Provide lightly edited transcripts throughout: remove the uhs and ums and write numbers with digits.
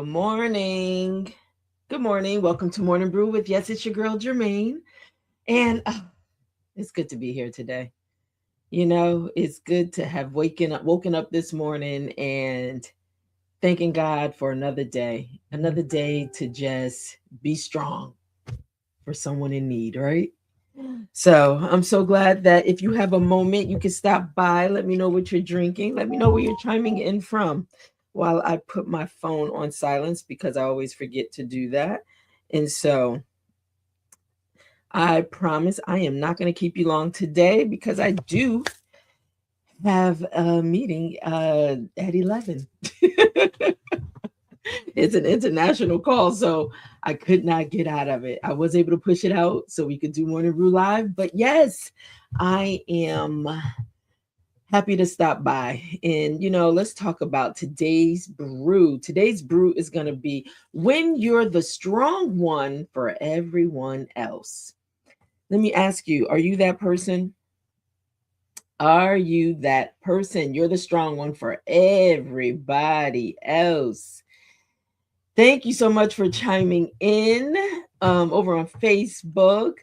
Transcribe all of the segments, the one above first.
Good morning. Good morning. Welcome to Morning Brew with, yes, it's your girl Germaine. And it's good to be here today. It's good to have woken up this morning and thanking God for another day to just be strong for someone in need, right? So I'm so glad that if you have a moment, you can stop by. Let me know what you're drinking. Let me know where you're chiming in from while I put my phone on silence because I always forget to do that. And so I promise I am not going to keep you long today because I do have a meeting at 11. It's an international call, so I could not get out of it. I was able to push it out so we could do Morning Brew Live. But yes, I am happy to stop by. And, let's talk about today's brew. Today's brew is going to be when you're the strong one for everyone else. Let me ask you, are you that person? Are you that person? You're the strong one for everybody else. Thank you so much for chiming in over on Facebook.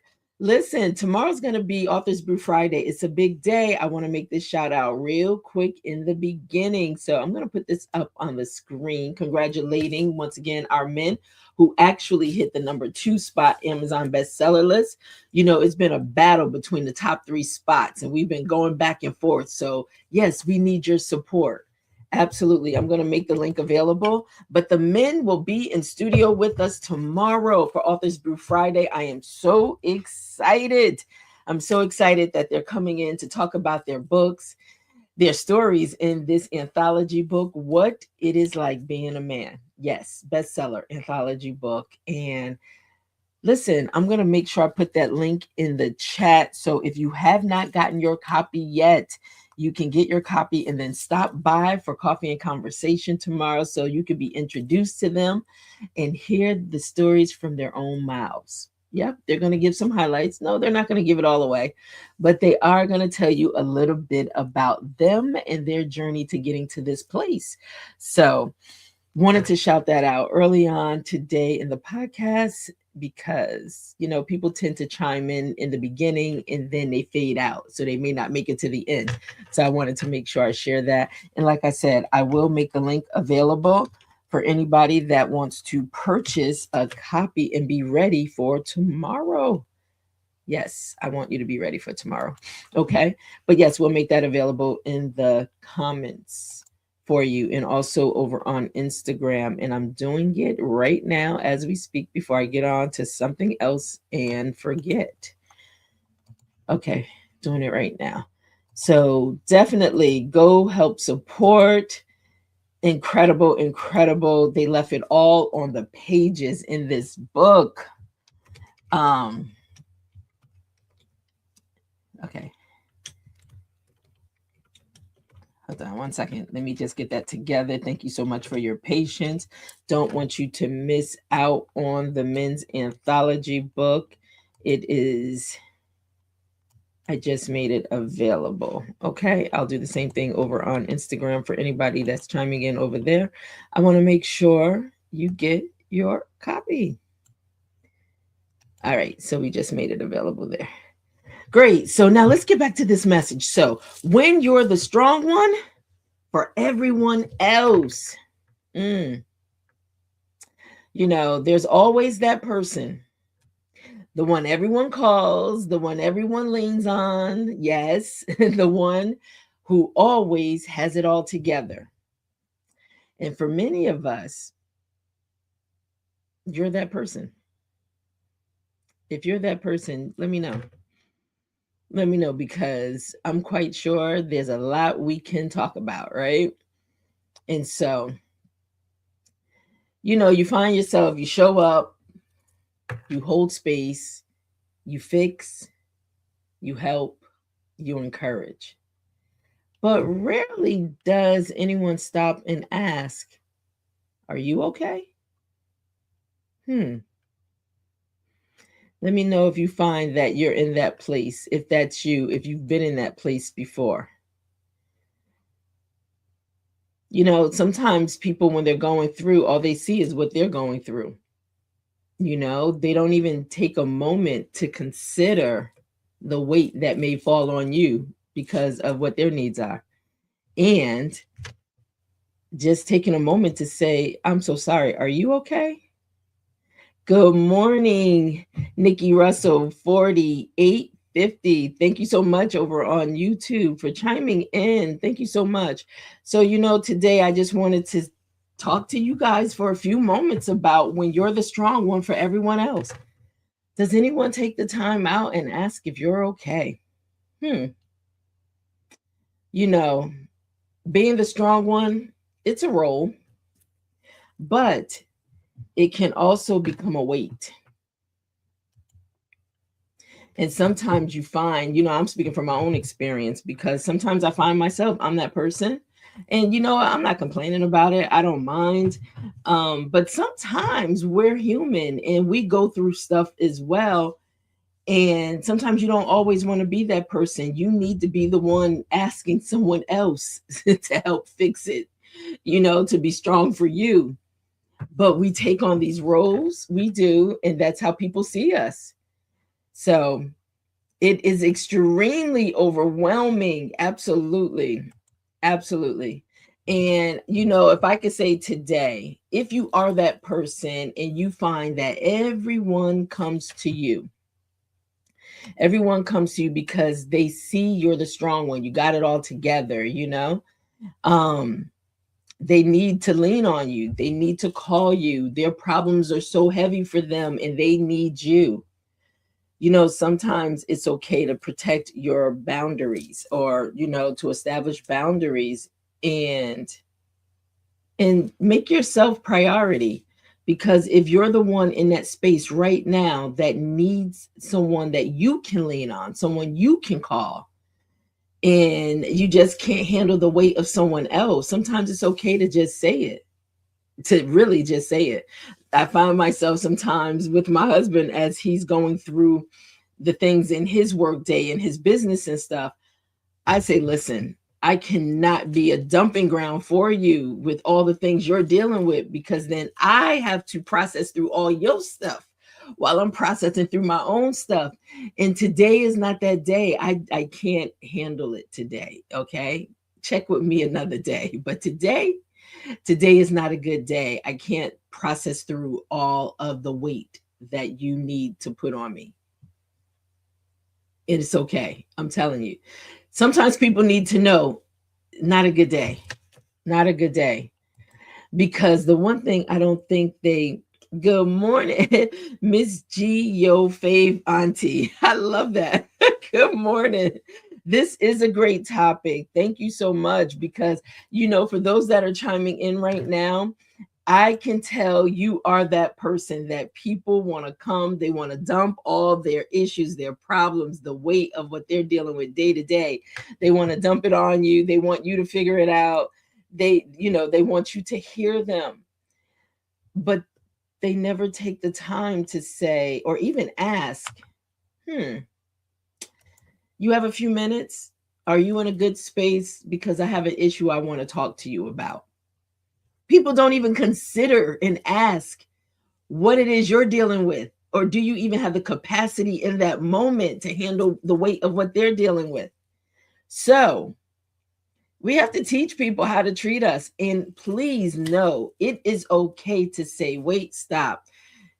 Listen, tomorrow's going to be Authors Brew Friday. It's a big day. I want to make this shout out real quick in the beginning. So I'm going to put this up on the screen, congratulating once again our men who actually hit the #2 spot Amazon bestseller list. It's been a battle between the top 3 spots, and we've been going back and forth. So yes, we need your support. Absolutely. I'm going to make the link available. But the men will be in studio with us tomorrow for Authors Brew Friday. I am so excited. I'm so excited that they're coming in to talk about their books, their stories in this anthology book, What It Is Like Being a Man. Yes, bestseller anthology book. And listen, I'm going to make sure I put that link in the chat. So if you have not gotten your copy yet, you can get your copy and then stop by for coffee and conversation tomorrow so you can be introduced to them and hear the stories from their own mouths. Yep, they're going to give some highlights. No, they're not going to give it all away, but they are going to tell you a little bit about them and their journey to getting to this place. So, wanted to shout that out early on today in the podcast because people tend to chime in the beginning and then they fade out, so they may not make it to the end. So I wanted to make sure I share that. And like I said, I will make the link available for anybody that wants to purchase a copy and be ready for tomorrow. Yes, I want you to be ready for tomorrow. Okay, but yes, we'll make that available in the comments for you and also over on Instagram. And I'm doing it right now as we speak before I get on to something else and forget. Okay, doing it right now. So definitely go help support. Incredible, incredible. They left it all on the pages in this book. Okay. Hold on one second. Let me just get that together. Thank you so much for your patience. Don't want you to miss out on the men's anthology book. I just made it available. Okay, I'll do the same thing over on Instagram for anybody that's chiming in over there. I want to make sure you get your copy. All right, so we just made it available there. Great. So now let's get back to this message. So when you're the strong one for everyone else, there's always that person, the one everyone calls, the one everyone leans on. Yes, the one who always has it all together. And for many of us, you're that person. If you're that person, let me know. Let me know, because I'm quite sure there's a lot we can talk about, right? And so, you find yourself, you show up, you hold space, you fix, you help, you encourage. But rarely does anyone stop and ask, are you okay? Let me know if you find that you're in that place, if that's you, if you've been in that place before. You know, sometimes people, when they're going through, all they see is what they're going through. You know, they don't even take a moment to consider the weight that may fall on you because of what their needs are. And just taking a moment to say, I'm so sorry. Are you okay? Good morning, Nikki Russell, 4850. Thank you so much over on YouTube for chiming in. Thank you so much. So, you know, today I just wanted to talk to you guys for a few moments about when you're the strong one for everyone else. Does anyone take the time out and ask if you're okay? You know, being the strong one, it's a role, but it can also become a weight. And sometimes you find, you know, I'm speaking from my own experience, because sometimes I find myself, I'm that person. And you know, I'm not complaining about it. I don't mind. But sometimes we're human and we go through stuff as well. And sometimes you don't always want to be that person. You need to be the one asking someone else to help fix it, you know, to be strong for you. But we take on these roles, we do, and that's how people see us. So it is extremely overwhelming. Absolutely. Absolutely. And, you know, if I could say today, if you are that person and you find that everyone comes to you because they see you're the strong one, you got it all together, you know, they need to lean on you, they need to call you, their problems are so heavy for them and they need you. You know, sometimes it's okay to protect your boundaries, or, you know, to establish boundaries and make yourself priority. Because if you're the one in that space right now that needs someone that you can lean on, someone you can call, and you just can't handle the weight of someone else, sometimes it's okay to just say it, to really just say it. I find myself sometimes with my husband, as he's going through the things in his work day and his business and stuff, I say, listen, I cannot be a dumping ground for you with all the things you're dealing with, because then I have to process through all your stuff while I'm processing through my own stuff. And today is not that day. I can't handle it today. Okay. Check with me another day. But today is not a good day. I can't process through all of the weight that you need to put on me. It's okay. I'm telling you. Sometimes people need to know, not a good day. Not a good day. Because the one thing I don't think they, good morning, Miss G, yo fave auntie. I love that. Good morning. This is a great topic. Thank you so much. Because, you know, for those that are chiming in right now, I can tell you are that person that people want to come, they want to dump all their issues, their problems, the weight of what they're dealing with day to day. They want to dump it on you. They want you to figure it out. They, you know, they want you to hear them. But they never take the time to say or even ask, you have a few minutes? Are you in a good space? Because I have an issue I want to talk to you about. People don't even consider and ask what it is you're dealing with, or do you even have the capacity in that moment to handle the weight of what they're dealing with? So we have to teach people how to treat us. And please know, it is okay to say, wait, stop.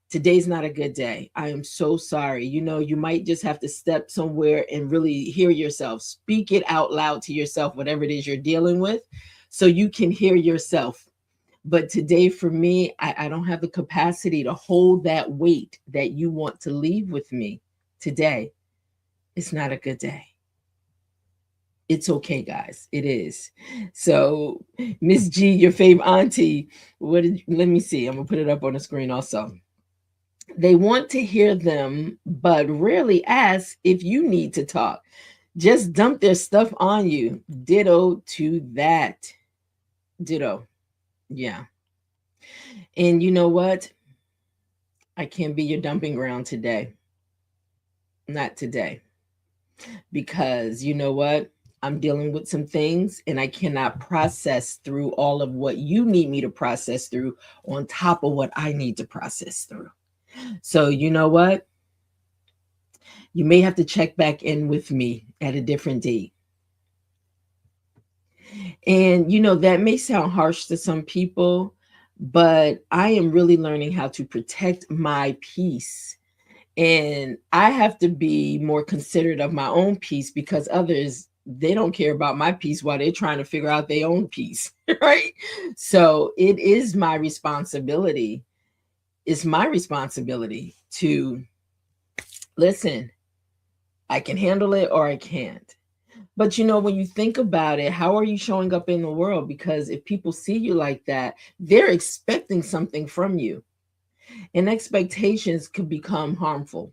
Today's not a good day. I am so sorry. You know, you might just have to step somewhere and really hear yourself. Speak it out loud to yourself, whatever it is you're dealing with, so you can hear yourself. But today for me, I don't have the capacity to hold that weight that you want to leave with me today. It's not a good day. It's okay, guys. It is. So, Miss G, your fave auntie, let me see. I'm gonna put it up on the screen also. They want to hear them, but rarely ask if you need to talk. Just dump their stuff on you. Ditto to that. Ditto. Yeah. And you know what? I can't be your dumping ground today. Not today. Because you know what? I'm dealing with some things and I cannot process through all of what you need me to process through on top of what I need to process through. So, you know what? You may have to check back in with me at a different date. And, that may sound harsh to some people, but I am really learning how to protect my peace. And I have to be more considerate of my own peace because others, they don't care about my peace while they're trying to figure out their own peace, right? So it is my responsibility. It's my responsibility to listen. I can handle it or I can't. But when you think about it, how are you showing up in the world? Because if people see you like that, they're expecting something from you. And expectations could become harmful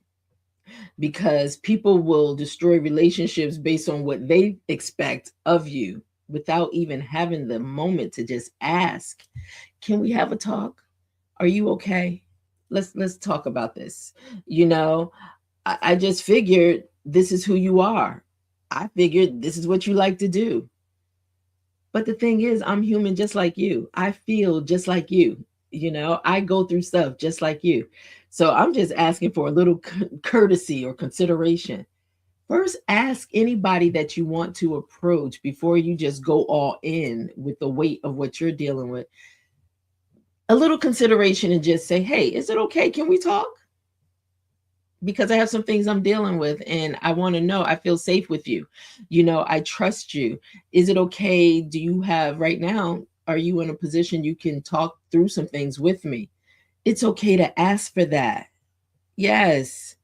because people will destroy relationships based on what they expect of you without even having the moment to just ask, can we have a talk? Are you okay? Let's talk about this. I just figured this is who you are. I figured this is what you like to do. But the thing is, I'm human just like you. I feel just like you. I go through stuff just like you. So I'm just asking for a little courtesy or consideration. First, ask anybody that you want to approach before you just go all in with the weight of what you're dealing with. A little consideration and just say, hey, is it okay? Can we talk? Because I have some things I'm dealing with and I want to know, I feel safe with you. I trust you. Is it okay? Do you have right now, are you in a position you can talk through some things with me? It's okay to ask for that. Yes.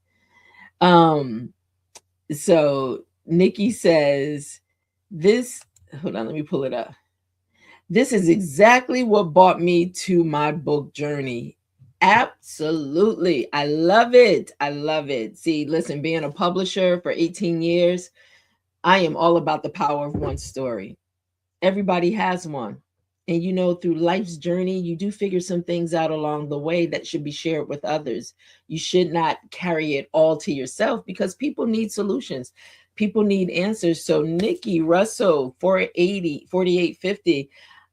So Nikki says this, hold on, let me pull it up. This is exactly what brought me to my book journey. Absolutely. I love it. I love it. See, listen, being a publisher for 18 years, I am all about the power of one story. Everybody has one. And through life's journey, you do figure some things out along the way that should be shared with others. You should not carry it all to yourself because people need solutions. People need answers. So Nikki Russell, 4850,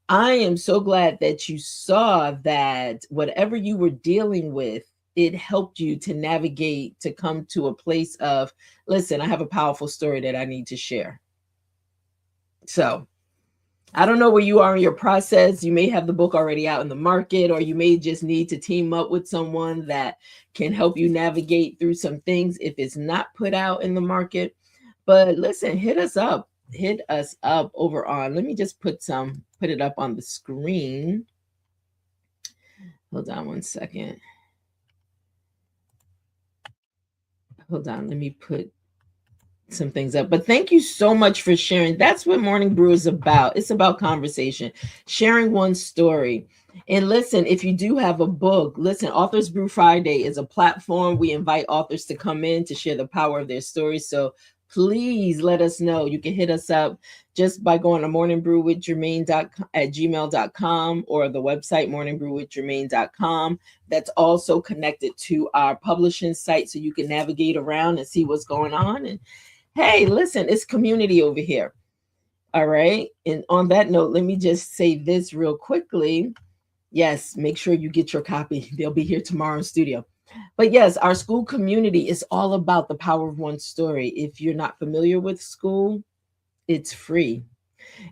I am so glad that you saw that whatever you were dealing with, it helped you to navigate, to come to a place of, listen, I have a powerful story that I need to share. So I don't know where you are in your process. You may have the book already out in the market, or you may just need to team up with someone that can help you navigate through some things if it's not put out in the market. But listen, hit us up over on, let me just put it up on the screen. Hold on one second. Hold on, let me put some things up. But thank you so much for sharing. That's what Morning Brew is about. It's about conversation, sharing one story. And listen, if you do have a book, listen, Authors Brew Friday is a platform. We invite authors to come in to share the power of their stories. So please let us know. You can hit us up just by going to morningbrewwithgermaine@gmail.com or the website morningbrewwithgermaine.com. That's also connected to our publishing site, so you can navigate around and see what's going on. And hey, listen, it's community over here. All right. And on that note, let me just say this real quickly. Yes, make sure you get your copy. They'll be here tomorrow in studio. But yes, our school community is all about the power of one story. If you're not familiar with school, it's free.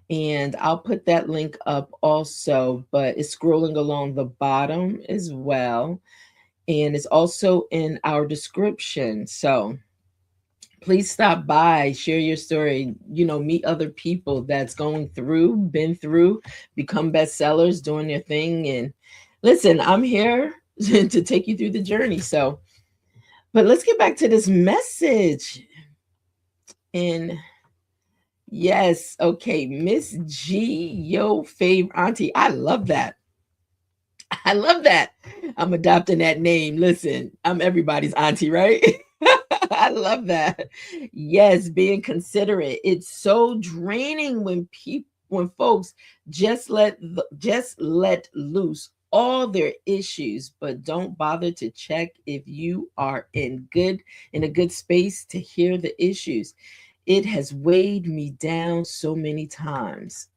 And I'll put that link up also, but it's scrolling along the bottom as well. And it's also in our description. So please stop by, share your story, meet other people that's been through, become bestsellers, doing their thing. And listen, I'm here to take you through the journey. So, but let's get back to this message. And yes, okay, Miss G, yo favorite auntie. I love that. I love that. I'm adopting that name. Listen, I'm everybody's auntie, right? I love that. Yes, being considerate. It's so draining when folks just let loose all their issues, but don't bother to check if you are in a good space to hear the issues. It has weighed me down so many times.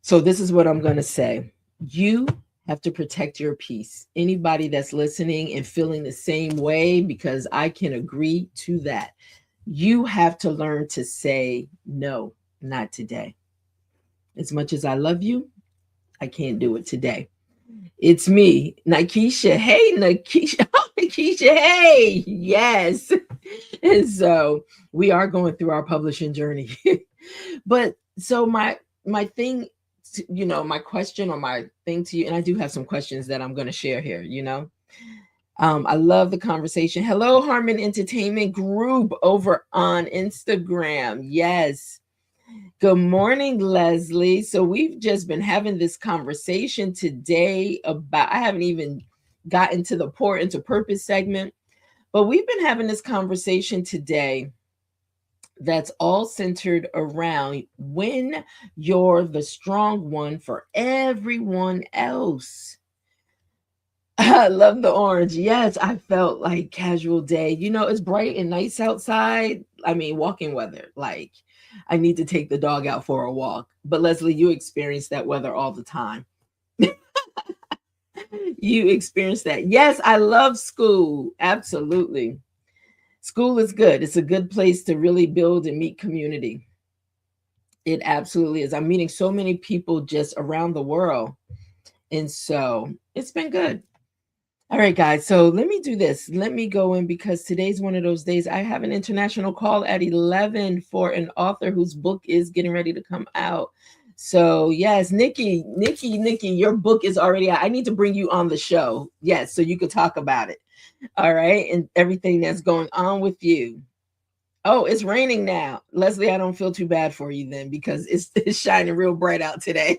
So this is what I'm going to say. You have to protect your peace. Anybody that's listening and feeling the same way, because I can agree to that. You have to learn to say, no, not today. As much as I love you, I can't do it today. It's me, Nikesha. Hey, Nikesha. Oh, Nikesha. Hey, yes. And so we are going through our publishing journey. But so my thing, my question or my thing to you, and I do have some questions that I'm going to share here. I love the conversation. Hello, Harmon Entertainment Group over on Instagram. Yes. Good morning, Leslie. So we've just been having this conversation today about, I haven't even gotten to the pour into purpose segment, but we've been having this conversation today that's all centered around when you're the strong one for everyone else. I love the orange. Yes, I felt like casual day. It's bright and nice outside. I mean, walking weather. Like, I need to take the dog out for a walk. But Leslie, you experience that weather all the time. You experience that. Yes, I love school. Absolutely. School is good. It's a good place to really build and meet community. It absolutely is. I'm meeting so many people just around the world. And so it's been good. All right, guys. So let me do this. Let me go in because today's one of those days. I have an international call at 11 for an author whose book is getting ready to come out. So yes, Nikki, your book is already out. I need to bring you on the show. Yes, so you could talk about it. All right. And everything that's going on with you. Oh, it's raining now. Leslie, I don't feel too bad for you then because it's shining real bright out today.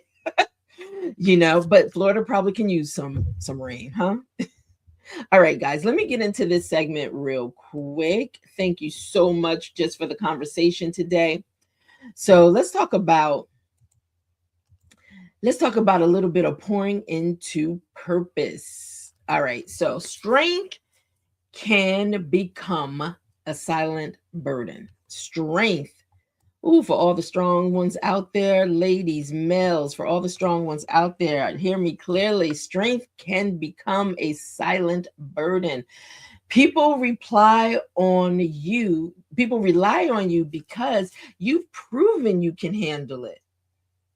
But Florida probably can use some rain, huh? All right, guys, let me get into this segment real quick. Thank you so much just for the conversation today. So let's talk about a little bit of pouring into purpose. All right, so strength can become a silent burden. Strength. Ooh, for all the strong ones out there, ladies, males, for all the strong ones out there, hear me clearly. Strength can become a silent burden. People rely on you because you've proven you can handle it.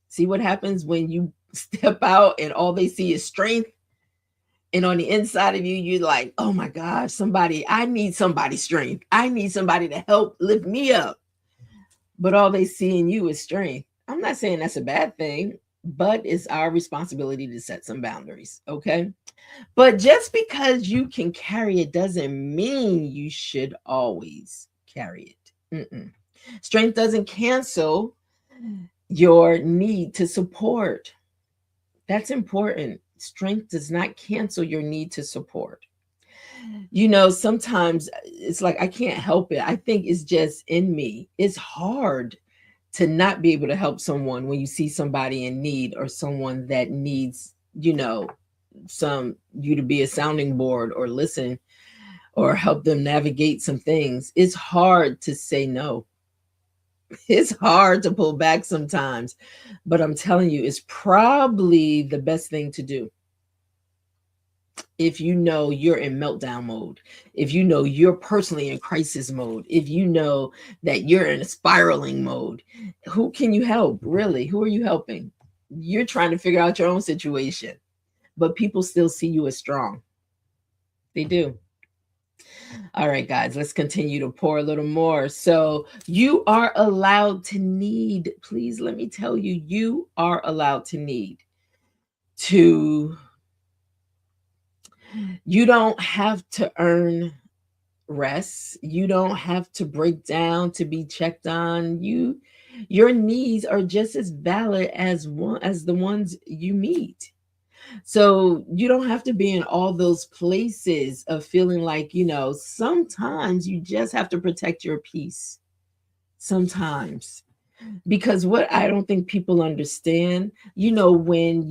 See what happens when you step out and all they see is strength? And on the inside of you, you're like, oh my gosh, I need somebody's strength. I need somebody to help lift me up. But all they see in you is strength. I'm not saying that's a bad thing, but it's our responsibility to set some boundaries, okay? But just because you can carry it doesn't mean you should always carry it. Mm-mm. Strength doesn't cancel your need to support. That's important. Strength does not cancel your need to support. Sometimes it's like I can't help it. I think it's just in me. It's hard to not be able to help someone when you see somebody in need or someone that needs, you to be a sounding board or listen or help them navigate some things. It's hard to say no. It's hard to pull back sometimes, but I'm telling you, it's probably the best thing to do. If you know you're in meltdown mode, if you know you're personally in crisis mode, if you know that you're in a spiraling mode, who can you help? Really? Who are you helping? You're trying to figure out your own situation, but people still see you as strong. They do. All right, guys, let's continue to pour a little more. So you are allowed to need, please let me tell you, you are allowed to need to. You don't have to earn rest. You don't have to break down to be checked on. Your needs are just as valid as the ones you meet. So you don't have to be in all those places of feeling like, sometimes you just have to protect your peace. Sometimes. Because what I don't think people understand, when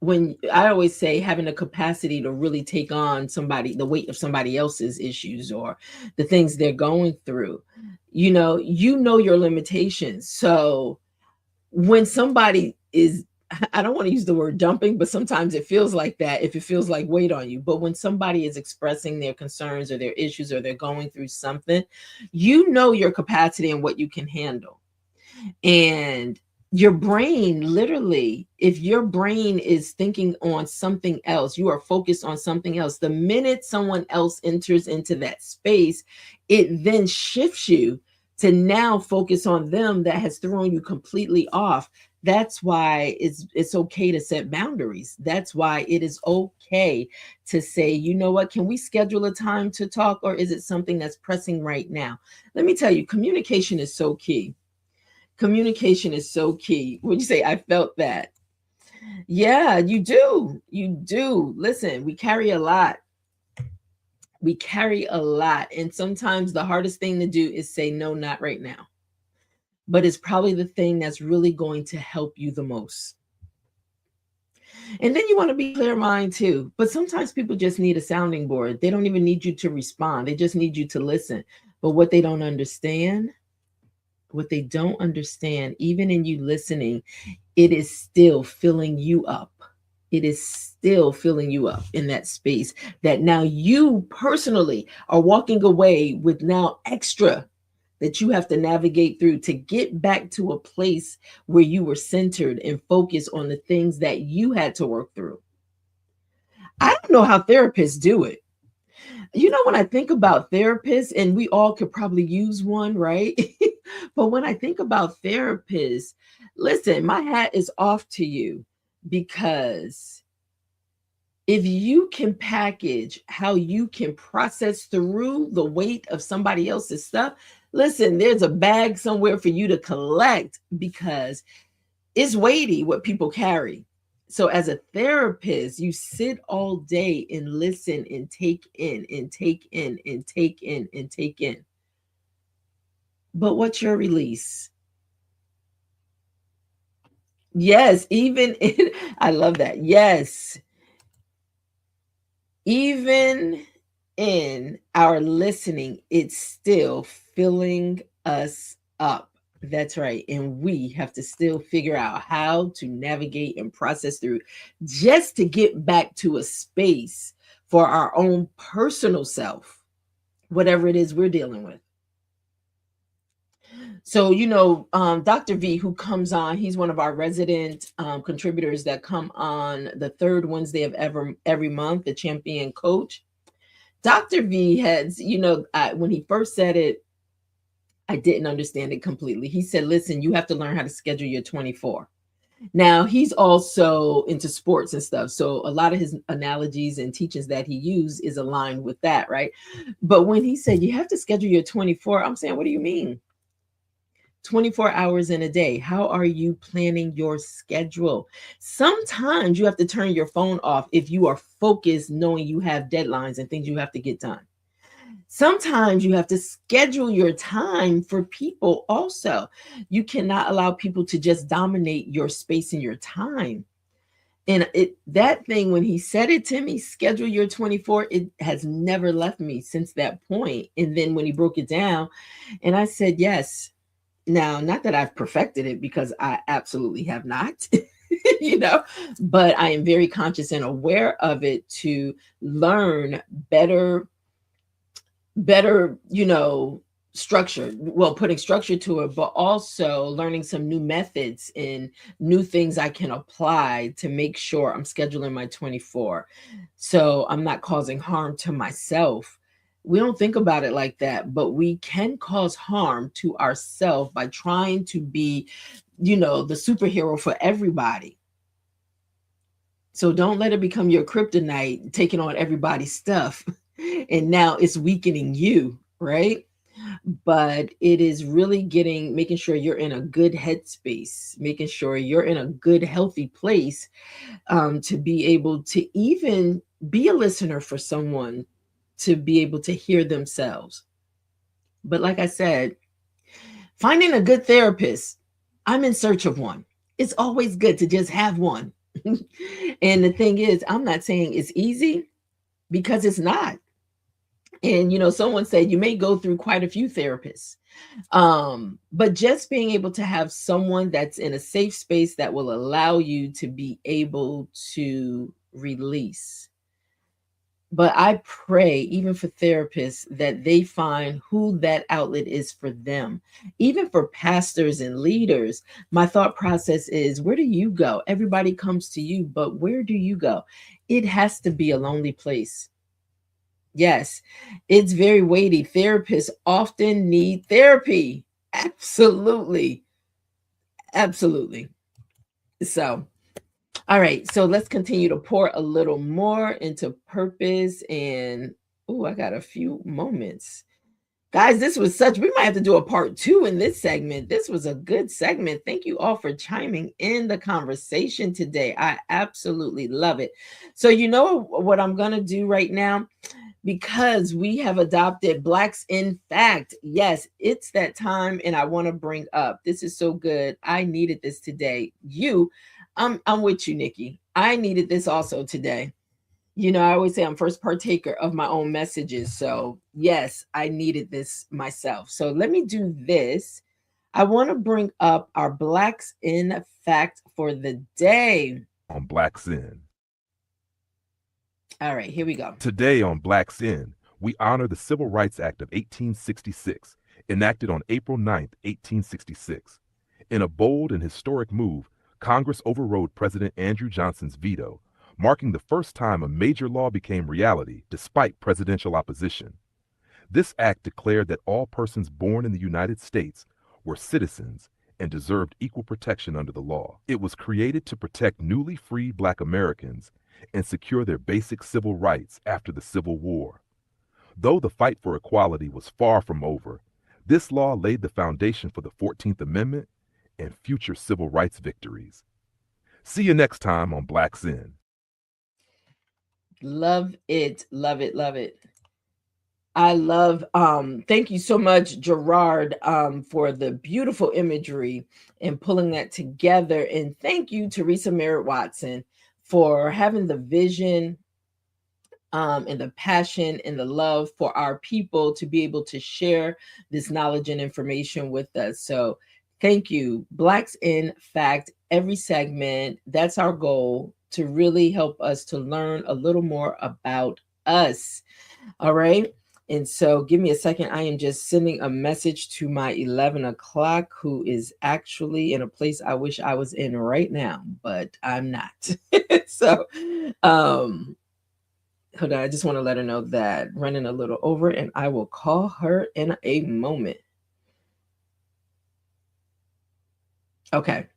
when I always say having the capacity to really take on the weight of somebody else's issues or the things they're going through, you know your limitations. So when somebody is, I don't want to use the word dumping, but sometimes it feels like that if it feels like weight on you. But when somebody is expressing their concerns or their issues or they're going through something, you know your capacity and what you can handle. And your brain, literally, if your brain is thinking on something else, you are focused on something else. The minute someone else enters into that space, it then shifts you to now focus on them. That has thrown you completely off. That's why it's okay to set boundaries. That's why it is okay to say, you know what, can we schedule a time to talk, or is it something that's pressing right now? Let me tell you, communication is so key. Communication is so key. Would you say I felt that? Yeah, you do. You do. Listen, we carry a lot. We carry a lot. And sometimes the hardest thing to do is say, no, not right now. But it's probably the thing that's really going to help you the most. And then you want to be clear mind too. But sometimes people just need a sounding board. They don't even need you to respond. They just need you to listen. But what they don't understand, even in you listening, it is still filling you up. It is still filling you up in that space that now you personally are walking away with now extra that you have to navigate through to get back to a place where you were centered and focused on the things that you had to work through. I don't know how therapists do it. When I think about therapists, and we all could probably use one, right? But when I think about therapists, listen, my hat is off to you, because if you can package how you can process through the weight of somebody else's stuff, listen, there's a bag somewhere for you to collect, because it's weighty what people carry. So as a therapist, you sit all day and listen and take in and take in and take in and take in. But what's your release? Yes, I love that. Yes. Even in our listening, it's still filling us up. That's right. And we have to still figure out how to navigate and process through, just to get back to a space for our own personal self, whatever it is we're dealing with. So, Dr. V, who comes on, he's one of our resident contributors that come on the third Wednesday of every month, the champion coach. Dr. V has, when he first said it, I didn't understand it completely. He said, listen, you have to learn how to schedule your 24. Now, he's also into sports and stuff. So a lot of his analogies and teachings that he used is aligned with that, right? But when he said, you have to schedule your 24, I'm saying, what do you mean? 24 hours in a day. How are you planning your schedule? Sometimes you have to turn your phone off if you are focused, knowing you have deadlines and things you have to get done. Sometimes you have to schedule your time for people also. You cannot allow people to just dominate your space and your time. And that thing, when he said it to me, schedule your 24, it has never left me since that point. And then when he broke it down, and I said, yes. Now, not that I've perfected it, because I absolutely have not, but I am very conscious and aware of it to learn better, structure. Well, putting structure to it, but also learning some new methods and new things I can apply to make sure I'm scheduling my 24. So I'm not causing harm to myself. We don't think about it like that, but we can cause harm to ourselves by trying to be, the superhero for everybody. So don't let it become your kryptonite, taking on everybody's stuff. And now it's weakening you, right? But it is really making sure you're in a good headspace, making sure you're in a good, healthy place, to be able to even be a listener for someone, to be able to hear themselves. But like I said, finding a good therapist, I'm in search of one. It's always good to just have one. And the thing is, I'm not saying it's easy, because it's not. And someone said you may go through quite a few therapists. But just being able to have someone that's in a safe space that will allow you to be able to release. But I pray, even for therapists, that they find who that outlet is for them. Even for pastors and leaders, my thought process is, where do you go? Everybody comes to you, but where do you go? It has to be a lonely place. Yes, it's very weighty. Therapists often need therapy. Absolutely. Absolutely. So, all right. So let's continue to pour a little more into purpose. And, oh, I got a few moments. Guys, this was we might have to do a part 2 in this segment. This was a good segment. Thank you all for chiming in the conversation today. I absolutely love it. So, you know what I'm going to do right now? Because we have adopted Blacks in Fact. Yes, it's that time, and I want to bring up, this is so good. I needed this today. I'm with you, Nikki. I needed this also today. I always say I'm first partaker of my own messages. So yes, I needed this myself. So let me do this. I want to bring up our Blacks in Fact for the day. On Blacks In. All right, here we go. Today on Blacks In, we honor the Civil Rights Act of 1866, enacted on April 9th, 1866. In a bold and historic move, Congress overrode President Andrew Johnson's veto, marking the first time a major law became reality despite presidential opposition. This act declared that all persons born in the United States were citizens and deserved equal protection under the law. It was created to protect newly freed Black Americans and secure their basic civil rights after the Civil War. Though the fight for equality was far from over, this law laid the foundation for the 14th Amendment and future civil rights victories. See you next time on Blacks In. Love it, love it, love it. I love, thank you so much, Gerard, for the beautiful imagery and pulling that together. And thank you, Teresa Merritt Watson, for having the vision and the passion and the love for our people to be able to share this knowledge and information with us. So thank you. Blacks in Fact, every segment, that's our goal, to really help us to learn a little more about us. All right. And so give me a second. I am just sending a message to my 11 o'clock, who is actually in a place I wish I was in right now, but I'm not. So, hold on. I just want to let her know that running a little over, and I will call her in a moment. Okay.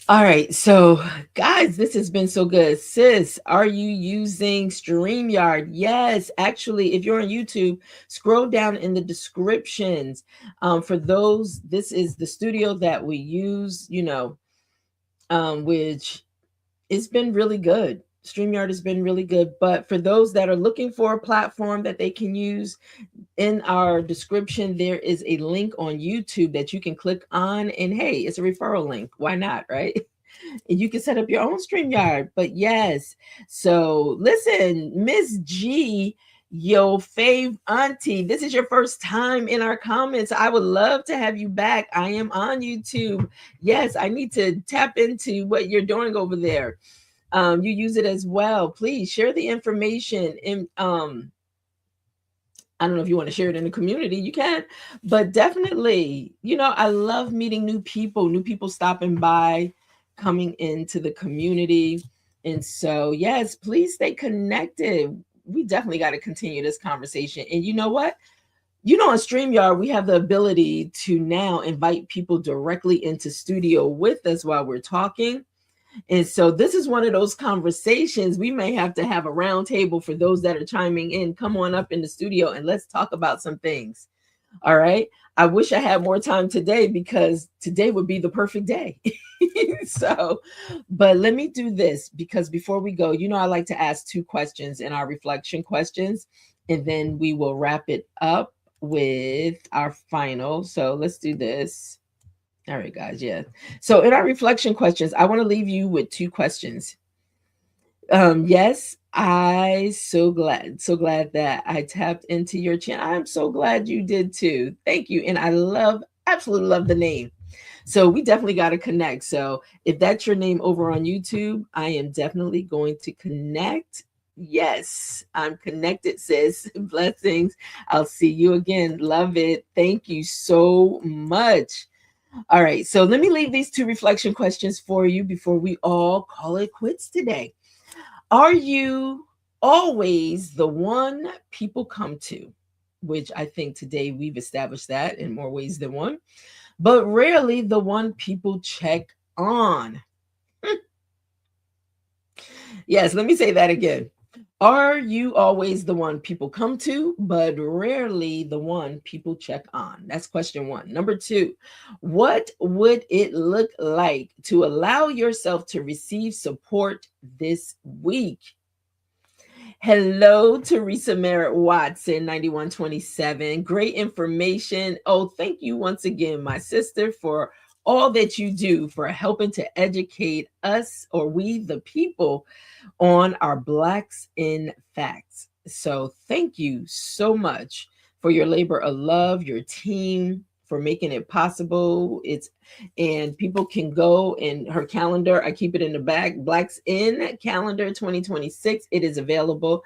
All right. So, guys, this has been so good. Sis, are you using StreamYard? Yes. Actually, if you're on YouTube, scroll down in the descriptions. For those, this is the studio that we use, which it's been really good. StreamYard has been really good. But for those that are looking for a platform that they can use, in our description, there is a link on YouTube that you can click on. And hey, it's a referral link. Why not, right? And you can set up your own StreamYard. But yes, so listen, Miss G, yo fave auntie, this is your first time in our comments. I would love to have you back. I am on YouTube. Yes, I need to tap into what you're doing over there. You use it as well. Please share the information. And I don't know if you want to share it in the community, you can, but definitely, I love meeting new people stopping by, coming into the community. And so, yes, please stay connected. We definitely got to continue this conversation. And you know what? On StreamYard, we have the ability to now invite people directly into studio with us while we're talking. And so this is one of those conversations we may have to have a round table for those that are chiming in. Come on up in the studio and let's talk about some things. All right. I wish I had more time today, because today would be the perfect day. So, but let me do this, because before we go, I like to ask 2 questions in our reflection questions, and then we will wrap it up with our final. So let's do this. All right, guys. Yeah. So in our reflection questions, I want to leave you with 2 questions. Yes, I so glad that I tapped into your channel. I'm so glad you did too. Thank you. And I absolutely love the name. So we definitely got to connect. So if that's your name over on YouTube, I am definitely going to connect. Yes, I'm connected, sis. Blessings. I'll see you again. Love it. Thank you so much. All right. So let me leave these 2 reflection questions for you before we all call it quits today. Are you always the one people come to? Which I think today we've established that in more ways than one, but rarely the one people check on. Yes, let me say that again. Are you always the one people come to, but rarely the one people check on? That's question 1. Number 2, what would it look like to allow yourself to receive support this week? Hello, Teresa Merritt Watson, 9127. Great information. Oh, thank you once again, my sister, for all that you do for helping to educate us, or we, the people, on our Blacks in Facts. So thank you so much for your labor of love, your team, for making it possible. And people can go in her calendar. I keep it in the back. Blacks in Calendar 2026. It is available.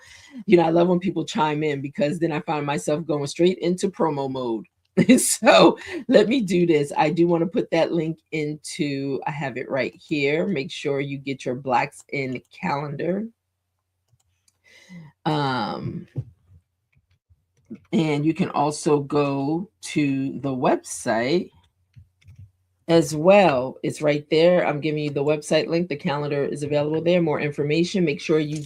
I love when people chime in, because then I find myself going straight into promo mode. So let me do this. I do want to put that link into, I have it right here. Make sure you get your Blacks in Calendar. And you can also go to the website as well. It's right there. I'm giving you the website link. The calendar is available there. More information. Make sure you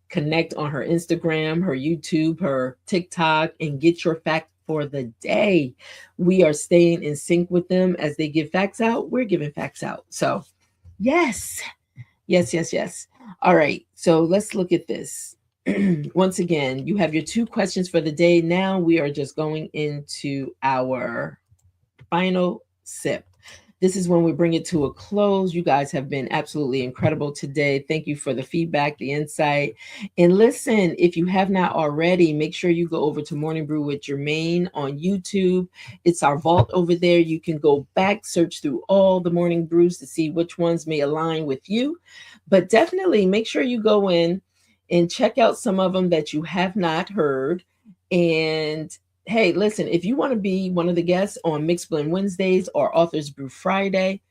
connect on her Instagram, her YouTube, her TikTok, and get your fact for the day. We are staying in sync with them as they give facts out. We're giving facts out. So yes. All right. So let's look at this. Once again, you have your 2 questions for the day. Now we are just going into our final sip. This is when we bring it to a close. You guys have been absolutely incredible today. Thank you for the feedback, the insight. And listen, if you have not already, make sure you go over to Morning Brew with Germaine on YouTube. It's our vault over there. You can go back, search through all the Morning Brews to see which ones may align with you. But definitely make sure you go in and check out some of them that you have not heard. And hey, listen, if you want to be one of the guests on Mixed Blend Wednesdays or Authors Brew Friday,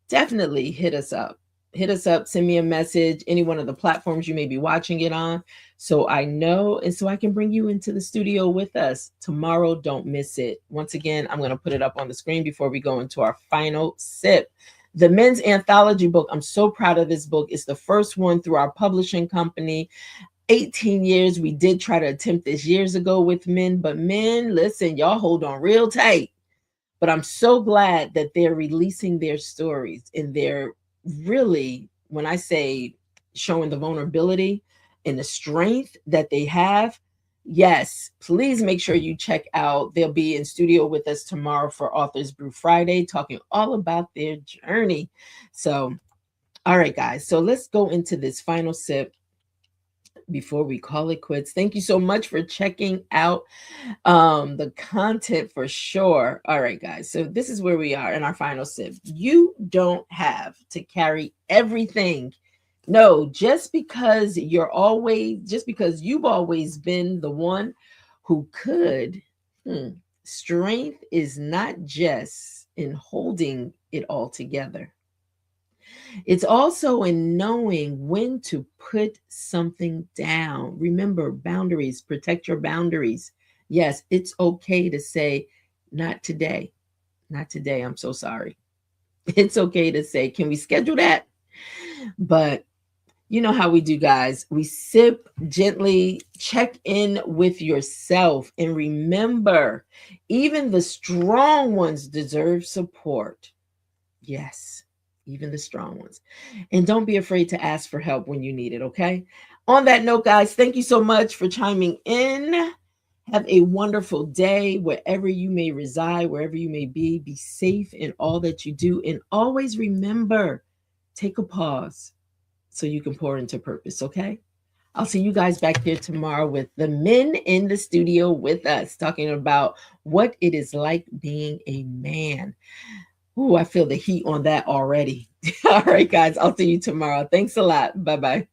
definitely hit us up. Send me a message, any one of the platforms you may be watching it on, so I know, and so I can bring you into the studio with us tomorrow. Don't miss it. Once again, I'm going to put it up on the screen before we go into our final sip. The Men's Anthology book. I'm so proud of this book. It's the first one through our publishing company. 18 years. We did try to attempt this years ago with men, but men, listen, y'all hold on real tight. But I'm so glad that they're releasing their stories, and they're really, when I say showing the vulnerability and the strength that they have, yes, please make sure you check out. They'll be in studio with us tomorrow for Authors Brew Friday, talking all about their journey. So, all right, guys. So let's go into this final sip before we call it quits. Thank you so much for checking out the content for sure. All right, guys. So this is where we are in our final sip. You don't have to carry everything. No, just because you've always been the one who could. Strength is not just in holding it all together. It's also in knowing when to put something down. Remember, boundaries, protect your boundaries. Yes, it's okay to say, not today. Not today. I'm so sorry. It's okay to say, can we schedule that? But you know how we do, guys. We sip gently, check in with yourself, and remember, even the strong ones deserve support. Yes, even the strong ones. And don't be afraid to ask for help when you need it, okay? On that note, guys, thank you so much for chiming in. Have a wonderful day wherever you may reside, wherever you may be. Be safe in all that you do. And always remember, take a pause so you can pour into purpose, okay? I'll see you guys back here tomorrow with the men in the studio with us, talking about what it is like being a man. Ooh, I feel the heat on that already. All right, guys, I'll see you tomorrow. Thanks a lot. Bye-bye.